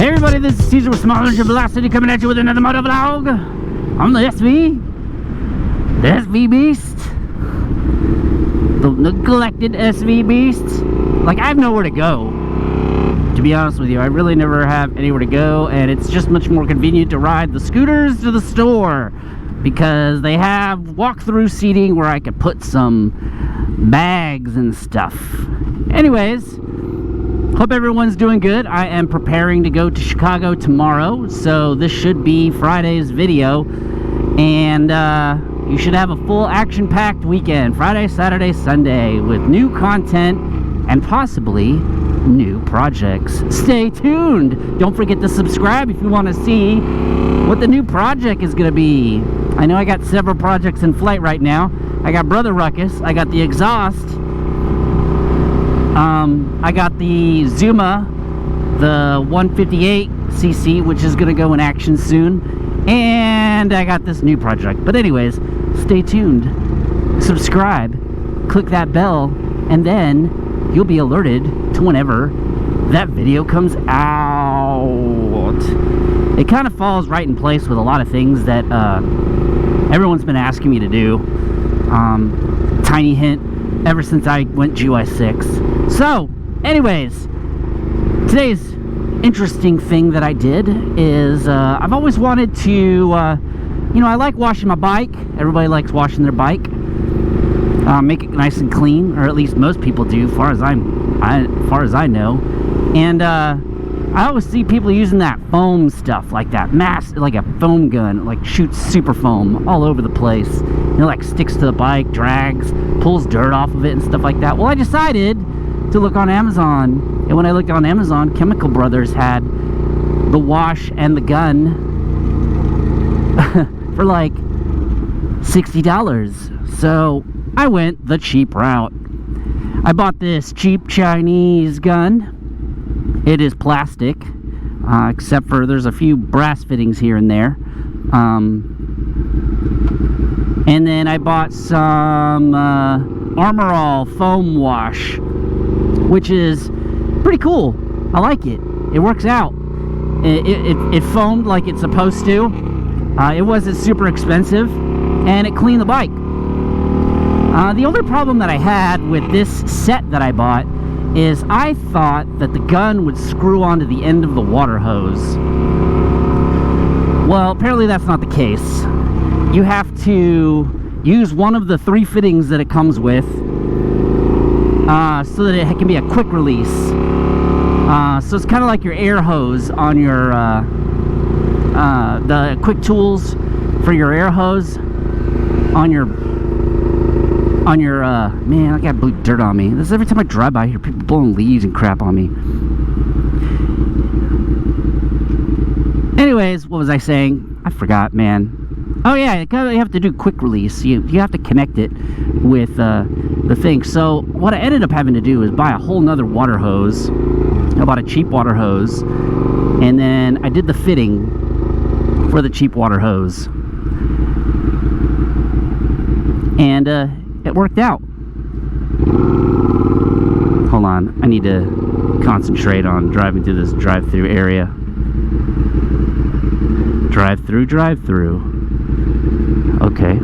Hey everybody, this is Caesar with Small Engine Velocity coming at you with another motovlog. I'm the SV Beast, the neglected SV Beast. Like, I have nowhere to go, to be honest with you. I really never have anywhere to go, and it's just much more convenient to ride the scooters to the store because they have walk-through seating where I could put some bags and stuff. Anyways, hope everyone's doing good. I am preparing to go to Chicago tomorrow, so this should be Friday's video, and you should have a full action-packed weekend, Friday, Saturday, Sunday, with new content and possibly new projects. Stay tuned. Don't forget to subscribe if you want to see what the new project is going to be. I know I got several projects in flight right now. I got Brother Ruckus, I got the exhaust, I got the Zuma, the 158cc, which is going to go in action soon, and I got this new project. But anyways, stay tuned, subscribe, click that bell, and then you'll be alerted to whenever that video comes out. It kind of falls right in place with a lot of things that everyone's been asking me to do. Tiny hint, ever since I went GUI 6. So, anyways, today's interesting thing that I did is I've always wanted to, you know, I like washing my bike. Everybody likes washing their bike. Make it nice and clean, or at least most people do, far as I know. And I always see people using that foam stuff, like that like a foam gun, like shoots super foam all over the place. You know, like sticks to the bike, drags, pulls dirt off of it and stuff like that. Well, I decided to look on Amazon, and when I looked on Amazon, Chemical Brothers had the wash and the gun for like $60. So I went the cheap route. I bought this cheap Chinese gun. It is plastic, except for there's a few brass fittings here and there. And then I bought some Armor All foam wash, which is pretty cool. I like it. It works out. It foamed like it's supposed to. It wasn't super expensive, and it cleaned the bike. The only problem that I had with this set that I bought is I thought that the gun would screw onto the end of the water hose. Well, apparently that's not the case. You have to use one of the 3 fittings that it comes with so that it can be a quick release. So it's kind of like your air hose on your the quick tools for your air hose on your man, I got blue dirt on me. This is every time I drive by, I hear people blowing leaves and crap on me. Anyways, what was I saying? I forgot, man. Oh yeah, you have to do quick release. You have to connect it with the thing. So what I ended up having to do is buy a whole nother water hose. I bought a cheap water hose, and then I did the fitting for the cheap water hose. And it worked out. Hold on, I need to concentrate on driving through this drive-through area. Drive-through. Okay.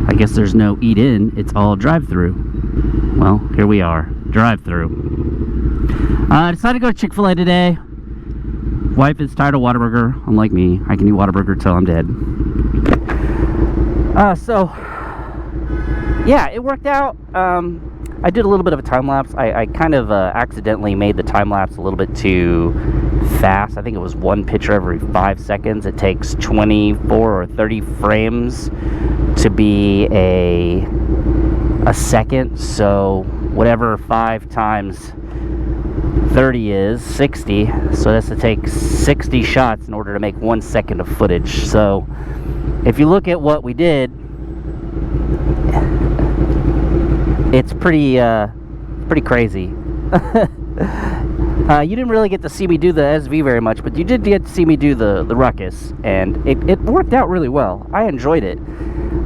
I guess there's no eat in, it's all drive-through. Well, here we are, drive-through. I decided to go to Chick-fil-A today. Wife is tired of Whataburger, unlike me. I can eat Whataburger till I'm dead. So yeah, it worked out. I did a little bit of a time lapse. I kind of accidentally made the time lapse a little bit too fast. I think it was one picture every 5 seconds. It takes 24 or 30 frames to be a second. So whatever 5 times 30 is, 60. So that's to take 60 shots in order to make 1 second of footage. So if you look at what we did, it's pretty crazy. You didn't really get to see me do the SV very much, but you did get to see me do the Ruckus, and it worked out really well. I enjoyed it.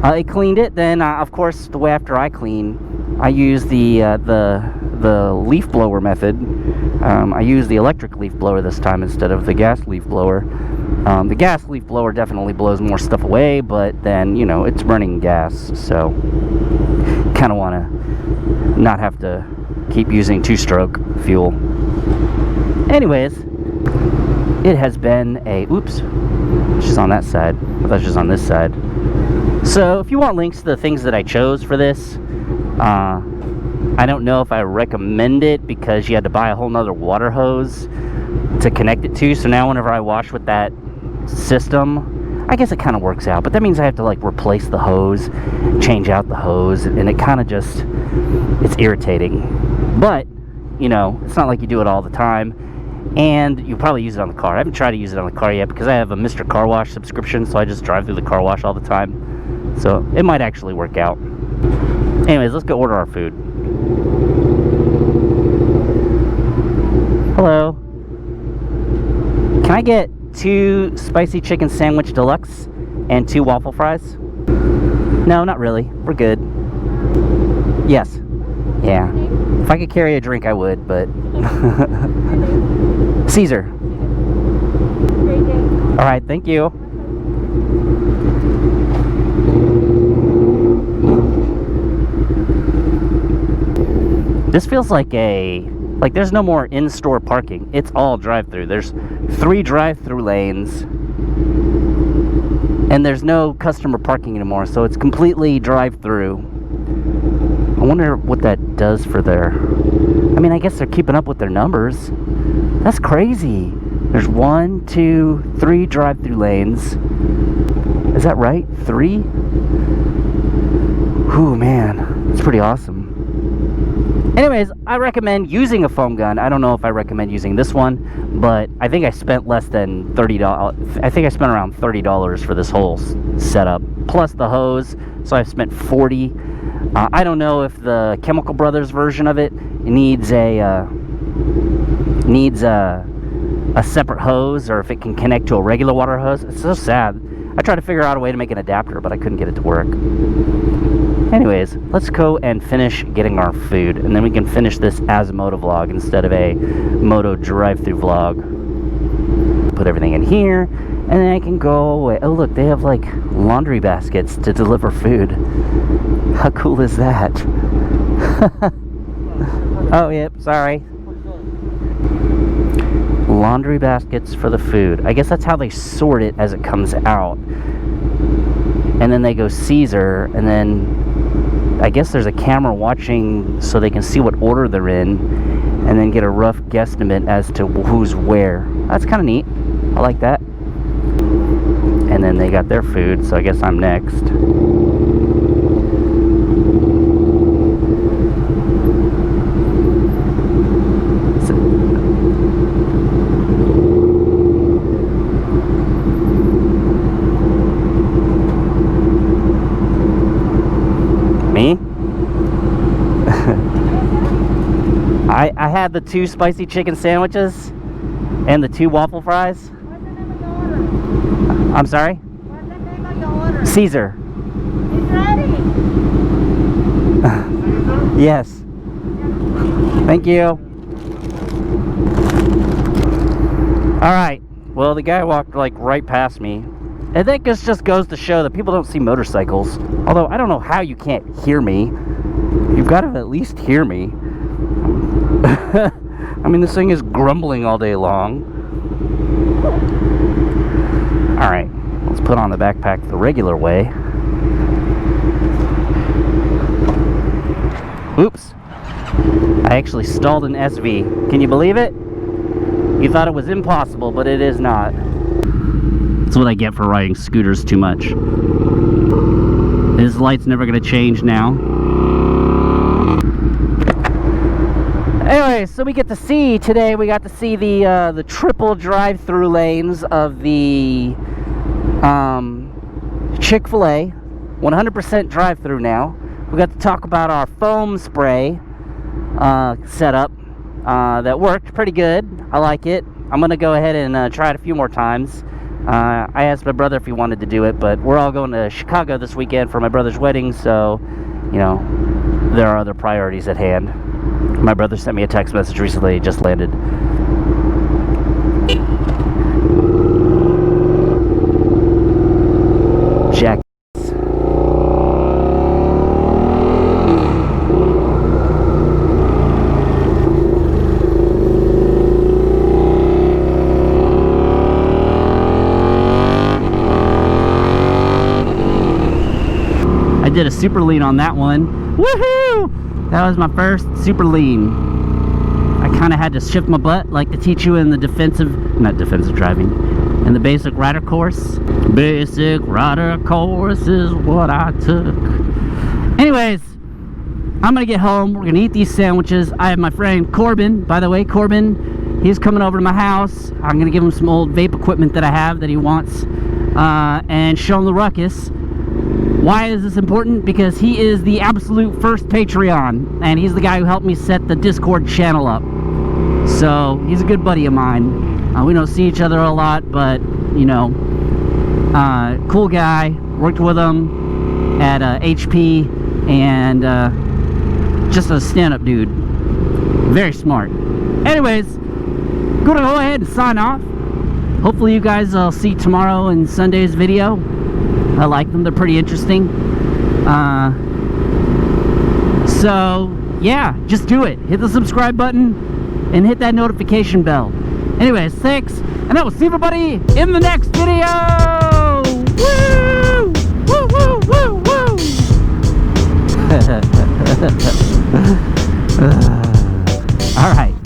I cleaned it. Then, of course, the way after I clean, I use the the leaf blower method. I used the electric leaf blower this time instead of the gas leaf blower. The gas leaf blower definitely blows more stuff away, but then, you know, it's burning gas, so kind of want to not have to keep using two-stroke fuel. Anyways, it has been a... Oops. She's on that side. I thought she was on this side. So, if you want links to the things that I chose for this, I don't know if I recommend it because you had to buy a whole nother water hose to connect it to. So now whenever I wash with that system, I guess it kind of works out. But that means I have to like replace the hose, change out the hose, and it kind of just, it's irritating. But, you know, it's not like you do it all the time. And you probably use it on the car. I haven't tried to use it on the car yet because I have a Mr. Car Wash subscription, so I just drive through the car wash all the time. So it might actually work out. Anyways, let's go order our food. Hello. Can I get 2 spicy chicken sandwich deluxe and 2 waffle fries? No, not really. We're good. Yes. Yeah. If I could carry a drink, I would, but... Caesar. Alright, thank you. This feels like there's no more in-store parking. It's all drive-through. There's 3 drive-through lanes, and there's no customer parking anymore, so it's completely drive-through. I wonder what that does for their... I mean, I guess they're keeping up with their numbers. That's crazy. There's 1, 2, 3 drive-through lanes. Is that right? 3? Ooh, man. That's pretty awesome. Anyways, I recommend using a foam gun. I don't know if I recommend using this one, but I think I spent less than $30. I think I spent around $30 for this whole setup, plus the hose, so I've spent $40. I don't know if the Chemical Brothers version of it needs a separate hose, or if it can connect to a regular water hose. It's so sad. I tried to figure out a way to make an adapter, but I couldn't get it to work. Anyways, let's go and finish getting our food, and then we can finish this as a motovlog instead of a moto drive-through vlog. Put everything in here, and then I can go away. Oh look, they have like laundry baskets to deliver food. How cool is that? Oh, yep, sorry. Laundry baskets for the food. I guess that's how they sort it as it comes out. And then they go Caesar, and then I guess there's a camera watching so they can see what order they're in, and then get a rough guesstimate as to who's where. That's kind of neat. I like that. And then they got their food, so I guess I'm next. Me? I had the 2 spicy chicken sandwiches and the 2 waffle fries. What's the name of your order? I'm sorry? What's the name of your order? Caesar. It's ready. Yes. Thank you. Alright. Well, the guy walked like right past me. I think this just goes to show that people don't see motorcycles. Although, I don't know how you can't hear me. You've got to at least hear me. I mean, this thing is grumbling all day long. Alright, let's put on the backpack the regular way. Oops. I actually stalled an SV. Can you believe it? You thought it was impossible, but it is not. That's what I get for riding scooters too much. This light's never going to change now. Anyway, so we get to see today, we got to see the triple drive-through lanes of the Chick-fil-A. 100% drive-through now. We got to talk about our foam spray setup that worked pretty good. I like it. I'm going to go ahead and try it a few more times. I asked my brother if he wanted to do it, but we're all going to Chicago this weekend for my brother's wedding, so, you know, there are other priorities at hand. My brother sent me a text message recently. He just landed. Jack. I did a super lean on that one. Woohoo! That was my first super lean. I kind of had to shift my butt like they teach you in the not defensive driving, in the basic rider course. Basic rider course is what I took. Anyways, I'm gonna get home. We're gonna eat these sandwiches. I have my friend Corbin. By the way, Corbin, he's coming over to my house. I'm gonna give him some old vape equipment that I have that he wants, and show him the ruckus. Why is this important? Because he is the absolute first Patreon, and he's the guy who helped me set the Discord channel up. So he's a good buddy of mine. We don't see each other a lot, but you know, cool guy. Worked with him at HP, and just a stand-up dude. Very smart. Anyways, gonna go ahead and sign off. Hopefully you guys will see tomorrow and Sunday's video. I like them, they're pretty interesting. So yeah, just do it. Hit the subscribe button and hit that notification bell. Anyways, thanks, and I will see everybody in the next video. Woo! Woo, woo, woo, woo! All right.